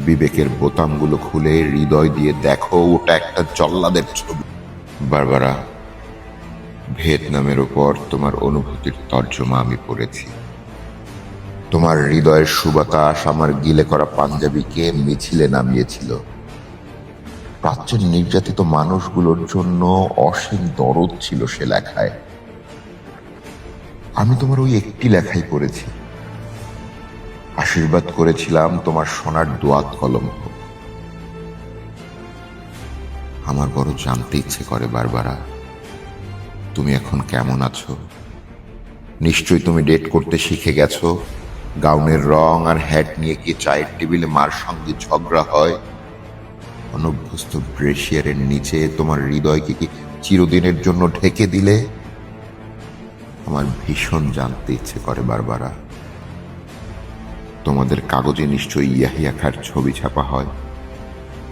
বিবেকের বোতামগুলো খুলে হৃদয় দিয়ে দেখো, ওটা একটা জল্লাদের ছবি। বারবারা, ভিয়েতনামের ওপর তোমার অনুভূতির তর্জমা আমি পড়েছি। তোমার হৃদয়ের সুবাতাস আমার গিলে করা পাঞ্জাবিকে মিছিলে নামিয়েছিল। প্রাচ্যের নির্যাতিত মানুষগুলোর জন্য অসীম দরদ ছিল সে লেখায়। আমি তোমার ওই একটি লেখাই পড়েছি। আশীর্বাদ করেছিলাম তোমার সোনার দোয়াত কলম হোক। আমার বড় জানতে ইচ্ছে করে বারবারা, তুমি এখন কেমন আছো? নিশ্চয়ই তুমি ডেট করতে শিখে গেছো। গাউনের রং আর হ্যাট নিয়ে কি চায়ের টেবিলে মার সঙ্গে ঝগড়া হয়? অনভ্যস্ত ব্রেশিয়ারের নিচে তোমার হৃদয়কে কি চিরদিনের জন্য ঢেকে দিলে? আমার ভীষণ জানতে ইচ্ছে করে বারবারা। তোমাদের কাগজে নিশ্চয়ই ইয়াহিয়া খাঁর ছবি ছাপা হয়।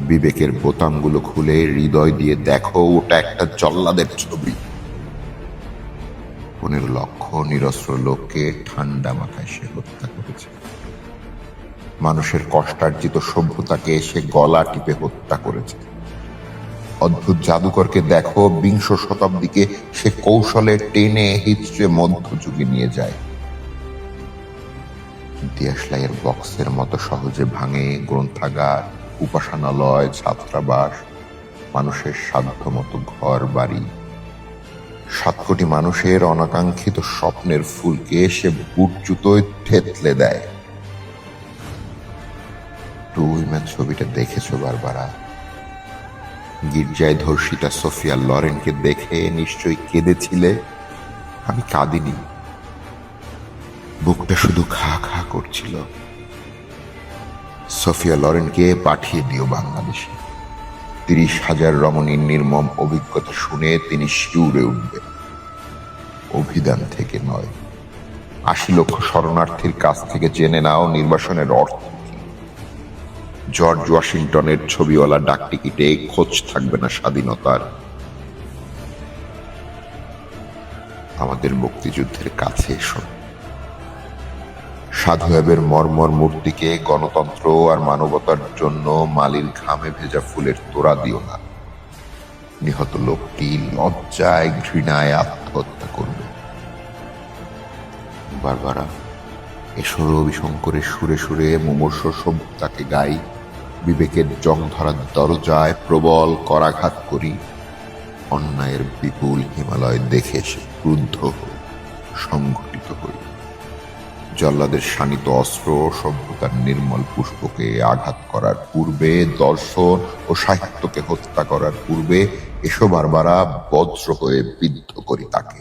বিবেকের বোতামগুলো খুলে হৃদয় দিয়ে দেখো, ওটা একটা জল্লাদের ছবি। 15 লক্ষ নিরস্ত্র লোককে ঠান্ডা মাথায় সে হত্যা করেছে। মানুষের কষ্টার্জিত সভ্যতাকে সে গলা টিপে হত্যা করেছে। অদ্ভুত জাদুকরকে দেখো, বিংশ শতাব্দীকে সে কৌশলে টেনে হিচড়ে মধ্যযুগে নিয়ে যায়। দেশলাইয়ের বক্সের মতো সহজে ভাঙে গ্রন্থাগার, উপাসনালয়, ছাত্রাবাস, মানুষের সাধ্য মতো ঘর বাড়ি। 7 কোটি মানুষের অনাকাঙ্ক্ষিত স্বপ্নের ফুলকে সে বুট জুতোয় থেতলে দেয়। তুই ছবিটা দেখেছো বারবারা? গির্জায় ধর্ষিতা সোফিয়া লরেনকে দেখে নিশ্চয়ই কেঁদেছিলে। আমি কাঁদিনি, বুকটা শুধু খা খা করছিল। সোফিয়া লরেনকে পাঠিয়ে দিও বাংলাদেশে। 30,000 রমণীর নির্মম অভিজ্ঞতা শুনে তিনি শিউরে উঠবেন। অভিধান থেকে নয়, 80 লক্ষ শরণার্থীর কাছ থেকে জেনে নাও নির্বাসনের অর্থ কি। জর্জ ওয়াশিংটনের ছবিওয়ালা ডাকটিকিটে খোঁজ থাকবে না স্বাধীনতার। আমাদের মুক্তিযুদ্ধের কাছে এসো। সাধুয়াবের মর্মর মূর্তিকে গণতন্ত্র আর মানবতার জন্য মালির ঘামে ভেজা ফুলের তোড়া দিও না। নিহত লোকটি লজ্জায় ঘৃণায় আত্মহত্যা করবে। বারবারা, এসো রবিশঙ্করের সুরে সুরে মুমূর্ষ সভ্যতাকে গাই। বিবেকের জং ধরার দরজায় প্রবল করাঘাত করি। অন্যায়ের বিপুল হিমালয় দেখে সে ক্রুদ্ধ হই, সংঘটিত হই। জল্লাদের শানিত অস্ত্র সভ্যতার নির্মল পুষ্পকে আঘাত করার পূর্বে, দর্শন ও সাহিত্যকে হত্যা করার পূর্বে এসো বারবারা, বজ্র হয়ে বিদ্ধ করি তাকে।